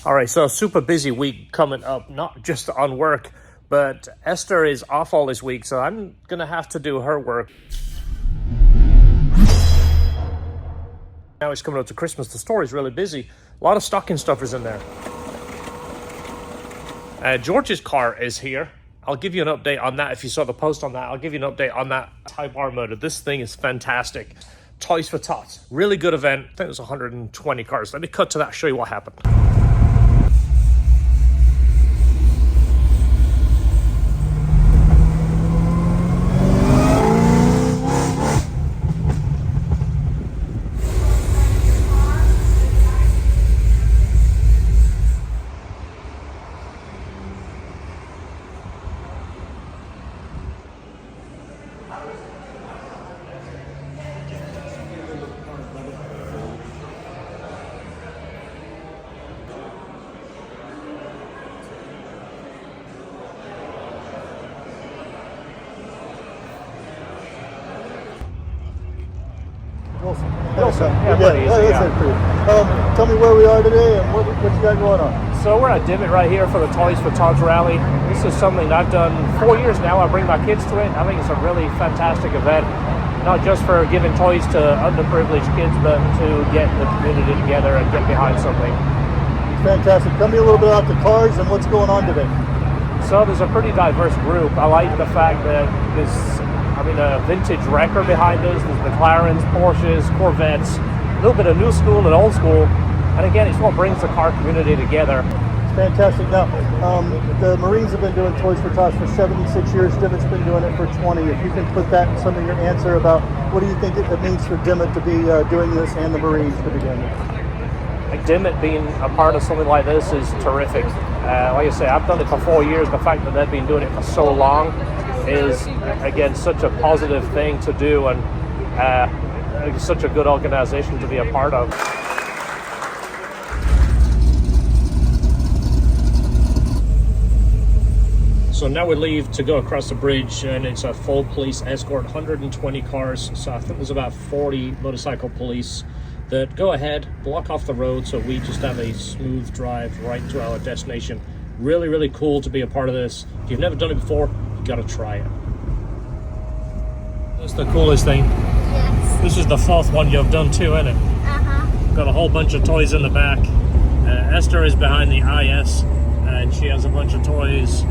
All right, so super busy week coming up, not just on work, but Esther is off all this week, so I'm gonna have to do her work. Now it's coming up to Christmas. The store is really busy. A lot of stocking stuffers in there. George's car is here. I'll give you an update on that. If you saw the post on that, I'll give you an update on that Type R motor. This thing is fantastic. Toys for Tots. Really good event. I think it was 120 cars. Let me cut to that, show you what happened. Wilson. Yeah, buddy, tell me where we are today and what you got going on. So we're at Dimmitt right here for the Toys for Tots rally. This is something that I've done 4 years now. I bring my kids to it. I think it's a really fantastic event, not just for giving toys to underprivileged kids, but to get the community together and get behind something. Fantastic. Tell me a little bit about the cars and what's going on today. So there's a pretty diverse group. I like the fact that there's a vintage wrecker behind us. There's McLarens, Porsches, Corvettes, a little bit of new school and old school. And again, it's what brings the car community together. It's fantastic. Now, the Marines have been doing Toys for Tots for 76 years. Dimmitt's been doing it for 20. If you can put that in some of your answer about what do you think it means for Dimmitt to be doing this and the Marines to begin with? Like Dimmitt being a part of something like this is terrific. Like I say, I've done it for 4 years. The fact that they've been doing it for so long is, again, such a positive thing to do, and such a good organization to be a part of. So now we leave to go across the bridge, and it's a full police escort, 120 cars. So I think there's about 40 motorcycle police that go ahead, block off the road, so we just have a smooth drive right to our destination. Really, really cool to be a part of this. If you've never done it before, you gotta try it. That's the coolest thing. Yes. This is the 4th one you've done too, isn't it? Got a whole bunch of toys in the back. Esther is behind the IS, and she has a bunch of toys.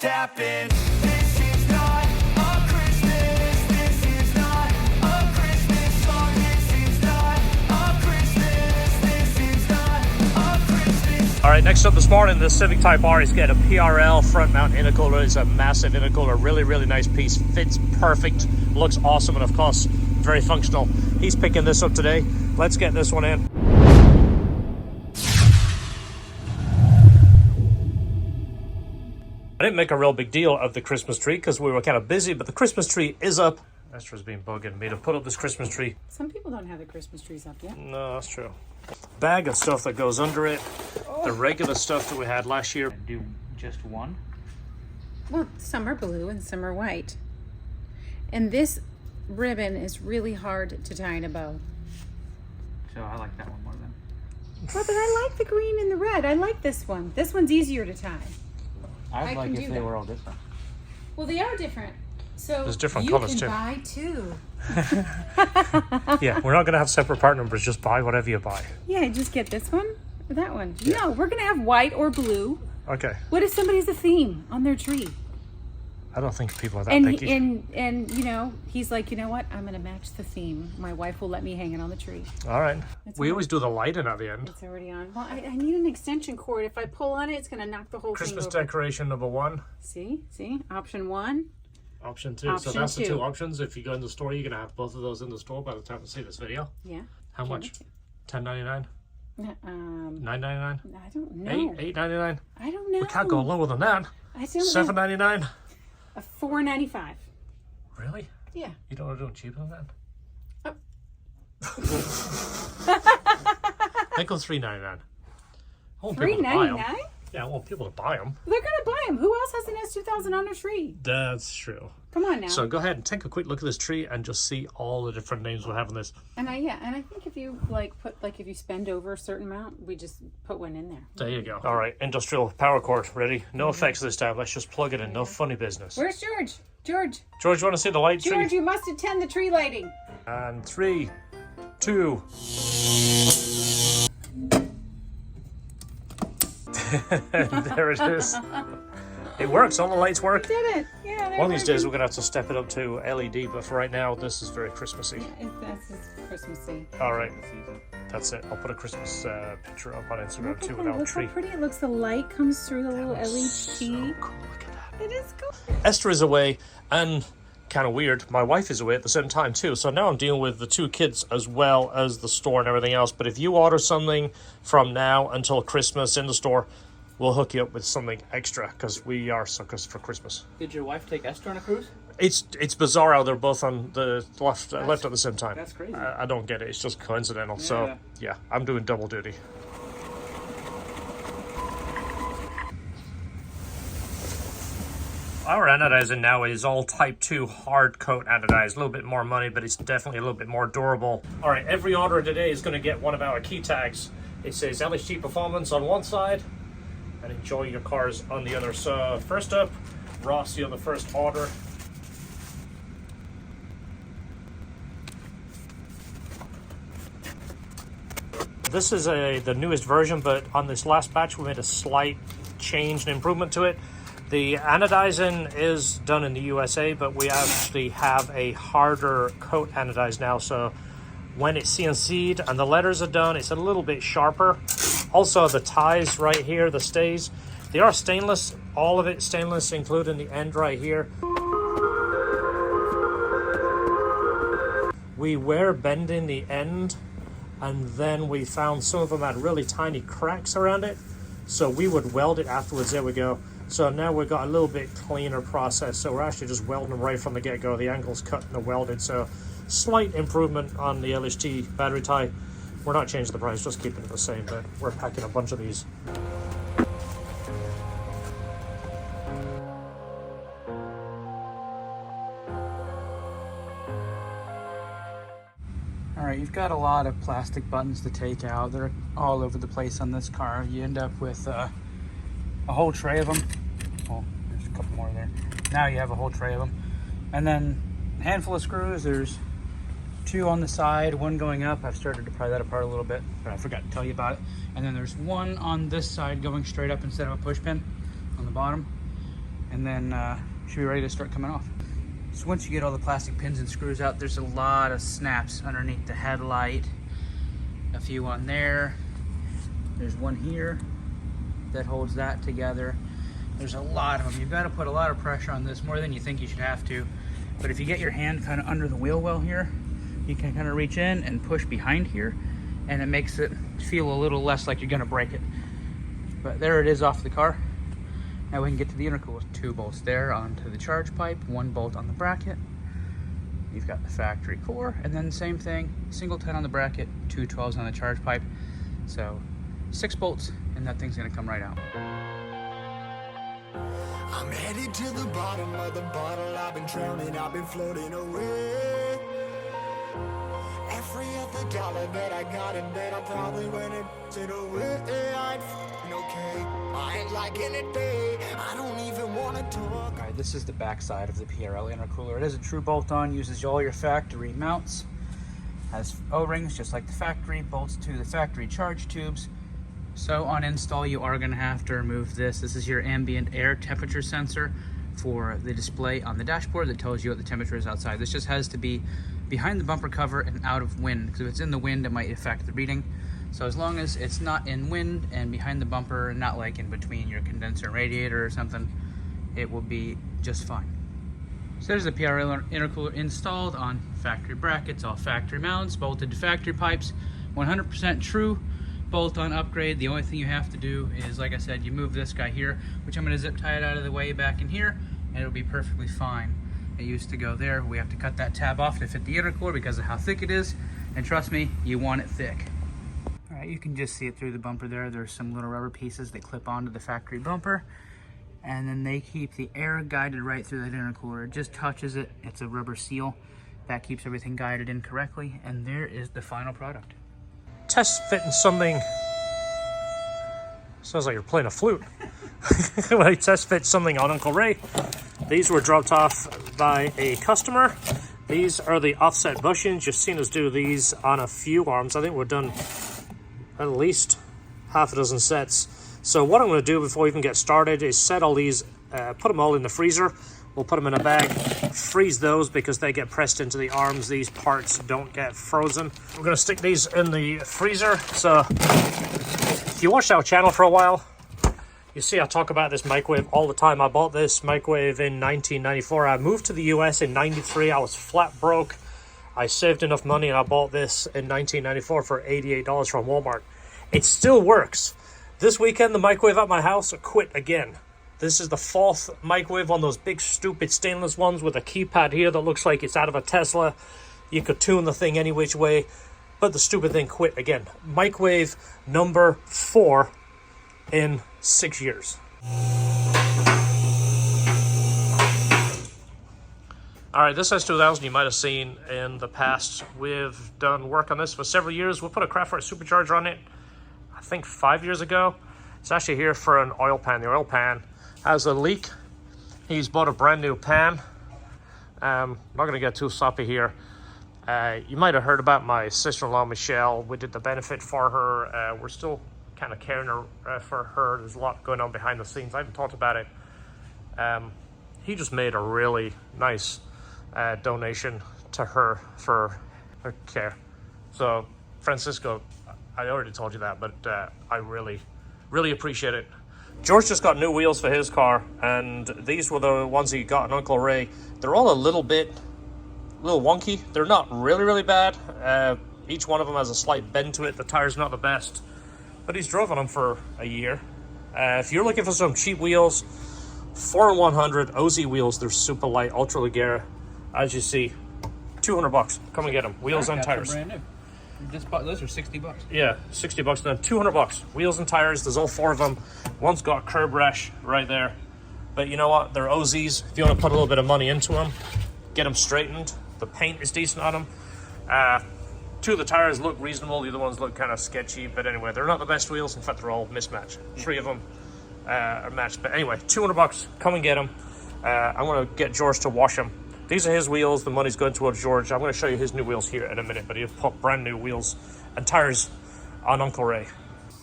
Happened. This is not a Christmas. This is not a Christmas song. This is not a Christmas. This is not a Christmas. All right, next up this morning, the Civic Type R is getting a PRL front mount intercooler. It's a massive intercooler, really, really nice piece. Fits perfect, looks awesome, and of course, very functional. He's picking this up today. Let's get this one in. I didn't make a real big deal of the Christmas tree because we were kind of busy, but the Christmas tree is up. Esther's been bugging me to put up this Christmas tree. Some people don't have the Christmas trees up yet. No, that's true. Bag of stuff that goes under it. Oh. The regular stuff that we had last year. Do just one? Well, some are blue and some are white. And this ribbon is really hard to tie in a bow. so I like that one more than. Well, but I like the green and the red. I like this one. This one's easier to tie. I'd I like can if do they that. were all different. Well, they are different. So There's different you colours, can too. buy two. Yeah, we're not going to have separate part numbers. Just buy whatever you buy. Yeah, just get this one or that one. No, we're gonna have white or blue. Okay. What if somebody's a theme on their tree? I don't think people are that And picky. and you know, he's like, you know what? I'm gonna match the theme. My wife will let me hang it on the tree. All right. It's We on. always do the lighting at the end. It's already on. Well, I need an extension cord. If I pull on it, it's gonna knock the whole Christmas thing over. decoration number 1. See? Option 1. Option 2. So Option that's the 2. 2 options. If you go in the store, you're going to have both of those in the store by the time you see this video. Yeah. How much? $10.99? $9.99? I don't know. $8.99? I don't know. We can't go lower than that. I don't know. $7.99? $4.95. Really? Yeah. You don't want to do it cheaper than that? They go $3.99. I want people to buy 'em. $3.99? Yeah, I want people to buy them. They're gonna buy them. Who else has an S2000 on their tree? That's true. Come on now. So go ahead and take a quick look at this tree and just see all the different names we have in this. And I think if you if you spend over a certain amount, we just put one in there. There you go. All right, industrial power cord ready. No effects this time. Let's just plug it in. No funny business. Where's George? George, George, you want to see the light George, tree? you must attend the tree lighting. And 3, 2. There it is. It works. All the lights work. Did it? Yeah. One of these days we're going to have to step it up to LED, but for right now, this is very Christmassy. That's Christmassy. All right. That's it. I'll put a Christmas picture up on Instagram too without a Look tree. how pretty it looks. The light comes through the little LHT. So cool. Look at that. It is cool. Esther is away, and kind of weird, my wife is away at the same time too. So now I'm dealing with the 2 kids as well as the store and everything else. But if you order something from now until Christmas in the store, we'll hook you up with something extra because we are suckers for Christmas. Did your wife take Esther on a cruise? It's bizarre how they're both on the left at the same time. That's crazy. I don't get it. It's just coincidental. So yeah, I'm doing double duty. Our anodizing now is all type 2 hard coat anodized. A little bit more money, but it's definitely a little bit more durable. All right, every order today is going to get one of our key tags. It says LHT Performance on one side and Enjoy Your Cars on the other. So first up, Ross, on the first order. This is the newest version, but on this last batch we made a slight change and improvement to it. The anodizing is done in the USA, but we actually have a harder coat anodized now, so when it's CNC'd and the letters are done, it's a little bit sharper. Also, the ties right here, the stays, they are stainless, all of it stainless, including the end right here. We were bending the end, and then we found some of them had really tiny cracks around it, so we would weld it afterwards. There we go. So now we've got a little bit cleaner process, so we're actually just welding them right from the get-go. The angle's cut and they're welded, so slight improvement on the LHT battery tie. We're not changing the price, just keeping it the same, but we're packing a bunch of these. Alright, you've got a lot of plastic buttons to take out. They're all over the place on this car. You end up with a whole tray of them. Oh, there's a couple more there. Now you have a whole tray of them. And then a handful of screws. There's 2 on the side, 1 going up. I've started to pry that apart a little bit, but I forgot to tell you about it. And then there's 1 on this side going straight up instead of a push pin on the bottom. And then should be ready to start coming off. So once you get all the plastic pins and screws out, there's a lot of snaps underneath the headlight. A few on there. There's 1 here that holds that together. There's a lot of them. You've got to put a lot of pressure on this, more than you think you should have to. But if you get your hand kind of under the wheel well here, you can kind of reach in and push behind here, and it makes it feel a little less like you're going to break it. But there it is off the car. Now we can get to the intercooler. 2 bolts there onto the charge pipe, 1 bolt on the bracket. You've got the factory core, and then same thing, single 10 on the bracket, 2 12s on the charge pipe. So 6 bolts, and that thing's gonna come right out. I'm headed to the bottom of the bottle. I've been drowning, I've been floating away. Every other the dollar that I got, and then I probably went into the with it. I'm f***ing okay. I ain't liking it, babe. I don't even wanna talk. Alright, this is the back side of the PRL intercooler. It is a true bolt-on, uses all your factory mounts. Has O-rings just like the factory, bolts to the factory charge tubes. So on install, you are going to have to remove this. This is your ambient air temperature sensor for the display on the dashboard that tells you what the temperature is outside. This just has to be behind the bumper cover and out of wind, because if it's in the wind, it might affect the reading. So as long as it's not in wind and behind the bumper, not like in between your condenser and radiator or something, it will be just fine. So there's the PRL intercooler installed on factory brackets, all factory mounts, bolted to factory pipes, 100% true bolt-on upgrade. The only thing you have to do is, like I said, you move this guy here, which I'm going to zip tie it out of the way back in here, and it'll be perfectly fine. It used to go there. We have to cut that tab off to fit the intercooler because of how thick it is, and trust me, you want it thick. All right, you can just see it through the bumper there. There's some little rubber pieces that clip onto the factory bumper, and then they keep the air guided right through that intercooler. It just touches it. It's a rubber seal that keeps everything guided in correctly, and there is the final product. Test fitting something. Sounds like you're playing a flute. When I test fit something on Uncle Ray. These were dropped off by a customer. These are the offset bushings. You've seen us do these on a few arms. I think we've done at least half a dozen sets. So what I'm going to do before we even get started is set all these, put them all in the freezer. We'll put them in a bag, freeze those because they get pressed into the arms. These parts don't get frozen. We're going to stick these in the freezer. So if you watched our channel for a while, you see I talk about this microwave all the time. I bought this microwave in 1994. I moved to the US in 93. I was flat broke. I saved enough money and I bought this in 1994 for $88 from Walmart. It still works. This weekend, the microwave at my house quit again. This is the fourth microwave, on those big stupid stainless ones with a keypad here that looks like it's out of a Tesla. You could tune the thing any which way, but the stupid thing quit again. Microwave number 4 in 6 years. All right, this S2000 you might have seen in the past. We've done work on this for several years. We'll put a Craftwork supercharger on it, I think 5 years ago. It's actually here for an oil pan. The oil pan has a leak. He's bought a brand new pan. Not gonna get too sloppy here. You might have heard about my sister-in-law, Michelle. We did the benefit for her. We're still kind of caring for her. There's a lot going on behind the scenes. I haven't talked about it. He just made a really nice donation to her for her care. So, Francisco, I already told you that, but I really appreciate it. George just got new wheels for his car, and these were the ones he got on Uncle Ray. They're all a little wonky. They're not really bad. Each one of them has a slight bend to it. The tire's not the best, but he's drove on them for a year. If you're looking for some cheap wheels, 4-in-100 OZ wheels. They're super light, ultra leggera. As you see, $200. Come and get them. Wheels and tires. Brand new. Just bought those for $60. Yeah, $60 then $200. Wheels and tires. There's all 4 of them. One's got curb rash right there, but you know what? They're OZs. If you want to put a little bit of money into them, get them straightened. The paint is decent on them. 2 of the tires look reasonable. The other ones look kind of sketchy, but anyway, they're not the best wheels. In fact, they're all mismatched. 3 of them are matched. But anyway, $200. Come and get them. I'm going to get George to wash them. These are his wheels. The money's going towards George. I'm going to show you his new wheels here in a minute, but he'll put brand new wheels and tires on Uncle Ray.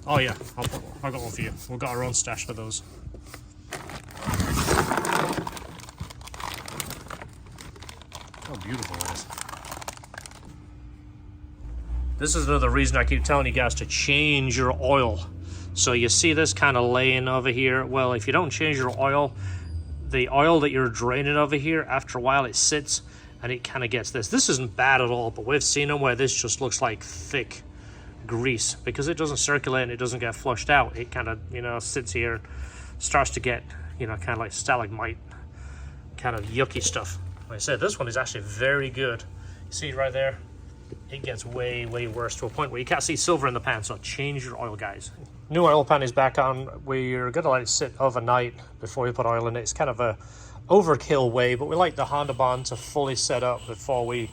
Oh yeah, I'll got one for you. We've got our own stash for those. How beautiful it is. This is another reason I keep telling you guys to change your oil. So you see this kind of laying over here. Well, if you don't change your oil, the oil that you're draining over here, after a while it sits and it kind of gets this. This isn't bad at all, but we've seen them where this just looks like thick grease because it doesn't circulate and it doesn't get flushed out. It kind of, you know, sits here and starts to get, you know, kind of like stalagmite, kind of yucky stuff. Like I said, this one is actually very good. You see it right there? It gets way worse to a point where you can't see silver in the pan, so change your oil, guys. New oil pan is back on. We're gonna let it sit overnight before we put oil in it. It's kind of a overkill way, but we like the Honda Bond to fully set up before we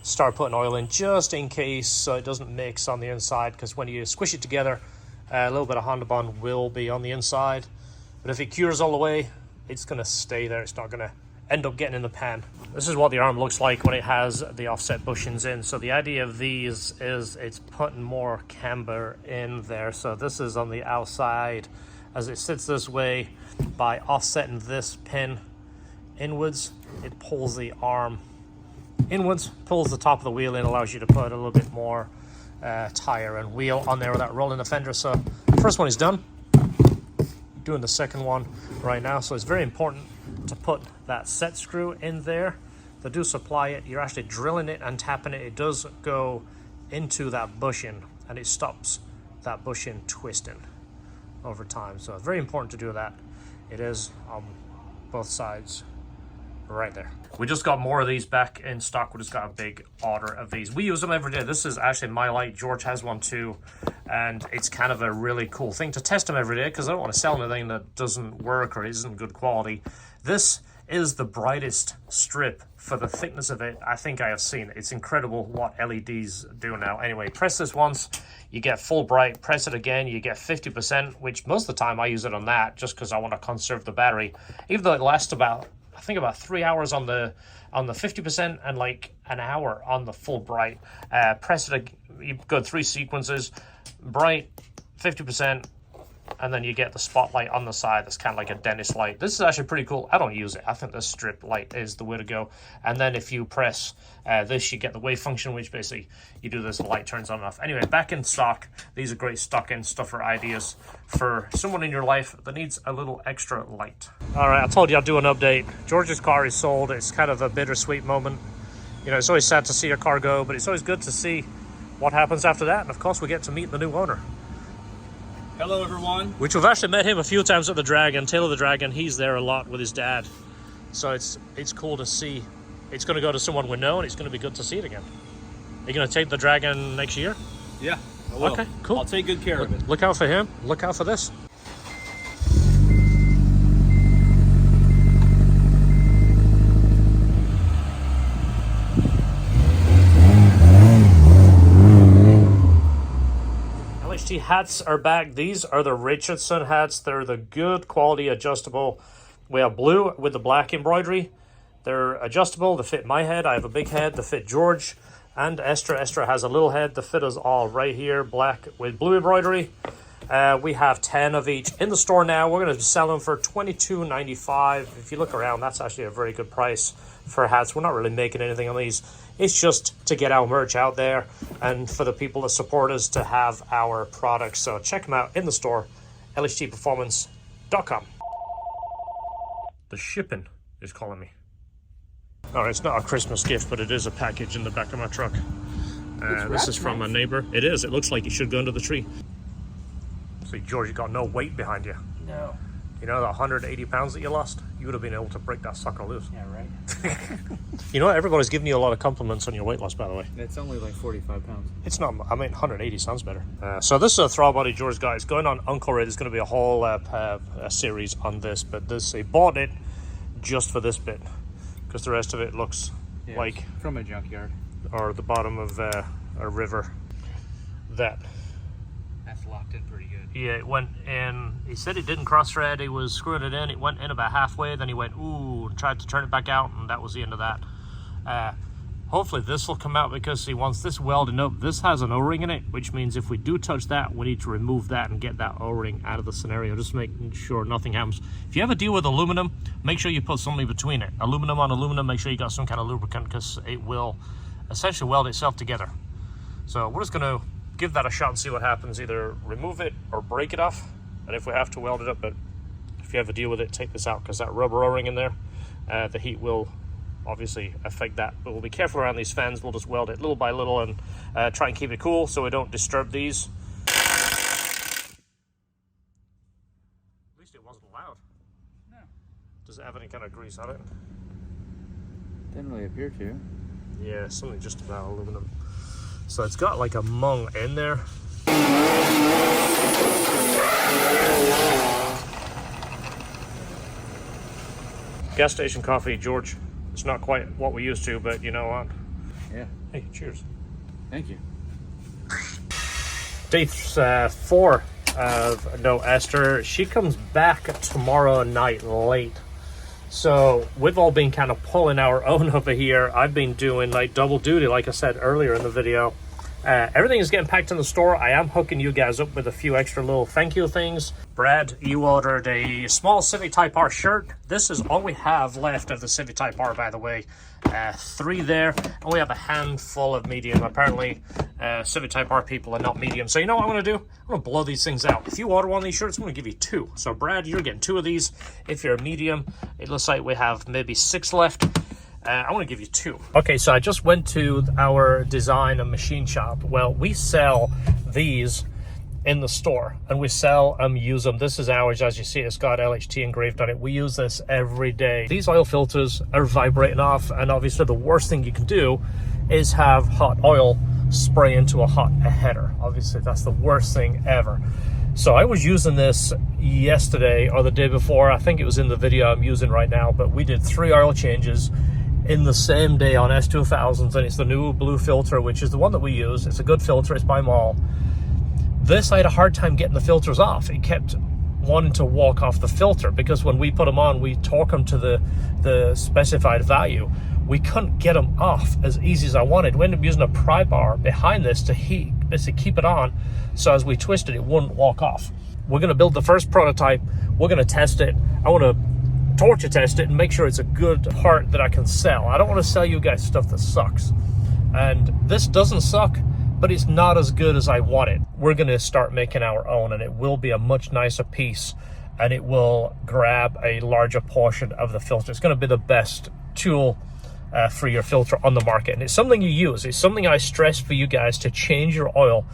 start putting oil in just in case so it doesn't mix on the inside, because when you squish it together, a little bit of Honda Bond will be on the inside. But if it cures all the way, it's going to stay there. It's not going to end up getting in the pan. This is what the arm looks like when it has the offset bushings in. So the idea of these is it's putting more camber in there. So this is on the outside. As it sits this way, by offsetting this pin inwards, it pulls the arm inwards, pulls the top of the wheel in, allows you to put a little bit more tire and wheel on there without rolling the fender. So the first one is done. Doing the second one right now. So it's very important to put that set screw in there. They do supply it. You're actually drilling it and tapping it. It does go into that bushing and it stops that bushing twisting over time. So it's very important to do that. It is on both sides right there. We just got more of these back in stock. We just got a big order of these. We use them every day. This is actually my light. George has one too, and it's kind of a really cool thing to test them every day, because I don't want to sell anything that doesn't work or isn't good quality. This is the brightest strip for the thickness of it I think I have seen. It's incredible what LEDs do now. Anyway, press this once, you get full bright. Press it again, you get 50%, which most of the time I use it on that just because I want to conserve the battery, even though it lasts about, I think, about 3 hours on the 50% and like an hour on the full bright. Press it, you go 3 sequences, bright, 50%, and then you get the spotlight on the side. That's kind of like a dentist light. This is actually pretty cool. I don't use it. I think the strip light is the way to go. And then if you press this, you get the wave function, which basically you do this, the light turns on and off. Anyway, back in stock. These are great stock-in stuffer ideas for someone in your life that needs a little extra light. All right, I told you I'd do an update. George's car is sold. It's kind of a bittersweet moment. You know, it's always sad to see your car go, but it's always good to see what happens after that. And of course, we get to meet the new owner. Hello, everyone. Which we've actually met him a few times at the Dragon, Taylor the Dragon. He's there a lot with his dad. So it's cool to see. It's going to go to someone we know, and it's going to be good to see it again. Are you going to take the Dragon next year? Yeah, I will. Okay, cool. I'll take good care of it. Look out for him. Look out for this. LHT hats are back. These are the Richardson hats. They're the good quality adjustable. We have blue with the black embroidery. They're adjustable to fit my head. I have a big head to fit George and Esther. Esther has a little head to fit us all right here. Black with blue embroidery. We have 10 of each in the store now. We're going to sell them for $22.95. If you look around, that's actually a very good price for hats. We're not really making anything on these. It's just to get our merch out there and for the people that support us to have our products. So check them out in the store, LHTperformance.com. The shipping is calling me. All right, it's not a Christmas gift, but it is a package in the back of my truck. This is from a neighbor. It is. It looks like it should go under the tree. See, George, you got no weight behind you. No. You know, the 180 pounds that you lost, you would have been able to break that sucker loose. Yeah, right. You know, everybody's giving you a lot of compliments on your weight loss, by the way. It's only like 45 pounds. It's not, I mean, 180 sounds better. So this is a throttle body George got. It's going on Uncle Ray. There's going to be a whole a series on this, but this, he bought it just for this bit, because the rest of it looks like from a junkyard or the bottom of a river. That's locked in pretty good. Yeah, it went in. He said it didn't cross thread. He was screwing it in. It went in about halfway. Then he went, ooh, tried to turn it back out, and that was the end of that. Hopefully this will come out, because he wants this welded up. This has an O-ring in it, which means if we do touch that, we need to remove that and get that O-ring out of the scenario, just making sure nothing happens. If you ever deal with aluminum, make sure you put something between it. Aluminum on aluminum, make sure you got some kind of lubricant, because it will essentially weld itself together. So we're just going to give that a shot and see what happens. Either remove it or break it off, and if we have to, weld it up. But if you ever deal with it, take this out, because that rubber O-ring in there, the heat will obviously affect that. But we'll be careful around these fans. We'll just weld it little by little and try and keep it cool so we don't disturb these. At least it wasn't loud. No. Does it have any kind of grease on it? Didn't really appear to. Yeah, something just about aluminum. So it's got like a mung in there. Gas station coffee, George. It's not quite what we used to, but you know what? Yeah. Hey, cheers. Thank you. Day 4 of No Esther. She comes back tomorrow night late. So we've all been kind of pulling our own over here. I've been doing like double duty, like I said earlier in the video. Everything is getting packed in the store. I am hooking you guys up with a few extra little thank you things. Brad, you ordered a small Civic Type R shirt. This is all we have left of the Civic Type R, by the way. 3 there, and we have a handful of medium. Apparently, Civic Type R people are not medium. So you know what I'm going to do? I'm going to blow these things out. If you order one of these shirts, I'm going to give you 2. So Brad, you're getting 2 of these. If you're a medium, it looks like we have maybe 6 left. I want to give you 2. Okay, so I just went to our design and machine shop. Well, we sell these in the store, and we sell and use them. This is ours, as you see. It's got LHT engraved on it. We use this every day. These oil filters are vibrating off, and obviously the worst thing you can do is have hot oil spray into a header. Obviously, that's the worst thing ever. So I was using this yesterday or the day before. I think it was in the video I'm using right now, but we did 3 oil changes in the same day on S2000s, and it's the new blue filter, which is the one that we use. It's a good filter. It's by Mall. This, I had a hard time getting the filters off. It kept wanting to walk off the filter because when we put them on, we torque them to the specified value. We couldn't get them off as easy as I wanted. We ended up using a pry bar behind this to basically keep it on, so as we twisted it wouldn't walk off. We're going to build the first prototype. We're going to test it. I want to torture test it and make sure it's a good part that I can sell. I don't want to sell you guys stuff that sucks. And this doesn't suck, but it's not as good as I want it. We're going to start making our own, and it will be a much nicer piece, and it will grab a larger portion of the filter. It's going to be the best tool for your filter on the market, and it's something you use. It's something I stress for you guys to change your oil,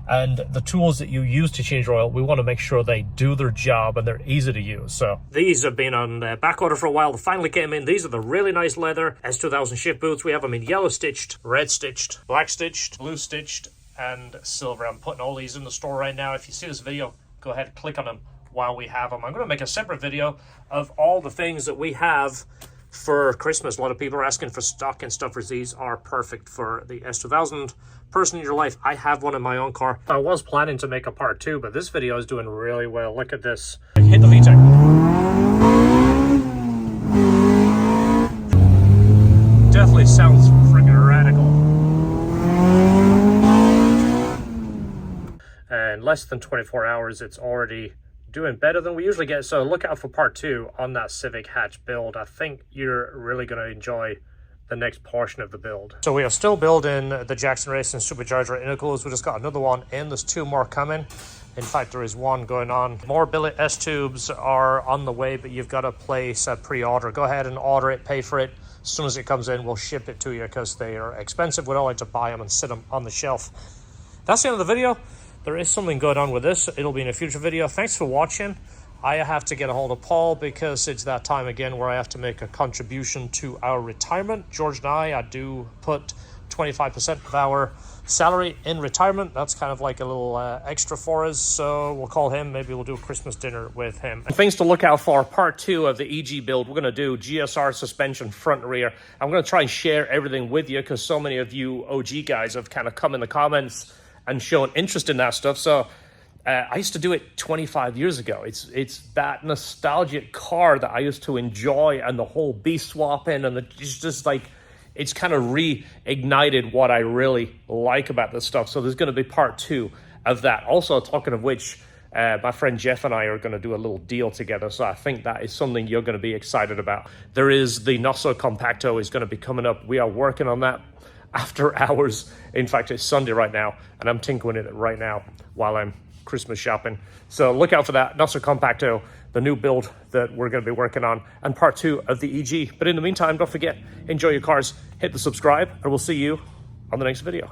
and the tools that you use to change your oil, we want to make sure they do their job and they're easy to use. So these have been on back order for a while. They finally came in. These are the really nice leather S2000 shift boots. We have them in yellow stitched, red stitched, black stitched, blue stitched, and silver. I'm putting all these in the store right now. If you see this video, go ahead and click on them while we have them. I'm going to make a separate video of all the things that we have for Christmas. A lot of people are asking for stocking stuffers. These are perfect for the S2000 person in your life. I have one in my own car. I was planning to make a part 2, but this video is doing really well. Look at this. Hit the VTEC. Definitely sounds freaking radical. And less than 24 hours, it's already doing better than we usually get. So look out for part 2 on that Civic hatch build. I think you're really going to enjoy the next portion of the build. So we are still building the Jackson Racing Supercharger intercoolers. We just got another one in. There's 2 more coming. In fact, there is 1 going on. More billet S tubes are on the way, but you've got to place a pre-order. Go ahead and order it, pay for it. As soon as it comes in, we'll ship it to you because they are expensive. We don't like to buy them and sit them on the shelf. That's the end of the video. There is something going on with this. It'll be in a future video. Thanks for watching. I have to get a hold of Paul because it's that time again where I have to make a contribution to our retirement. George and I do put 25% of our salary in retirement. That's kind of like a little extra for us. So we'll call him. Maybe we'll do a Christmas dinner with him. And things to look out for. Part 2 of the EG build. We're going to do GSR suspension front and rear. I'm going to try and share everything with you because so many of you OG guys have kind of come in the comments and shown interest in that stuff. So I used to do it 25 years ago. It's that nostalgic car that I used to enjoy, and the whole B swapping, and it's just like, it's kind of reignited what I really like about this stuff. So there's going to be part 2 of that. Also, talking of which, my friend Jeff and I are going to do a little deal together. So I think that is something you're going to be excited about. There is the Nosso Compacto is going to be coming up. We are working on that after hours. In fact, it's Sunday right now, and I'm tinkering it right now while I'm Christmas shopping. So look out for that. Nosso Compacto, the new build that we're going to be working on, and part 2 of the EG. But in the meantime, don't forget, enjoy your cars, hit the subscribe, and we'll see you on the next video.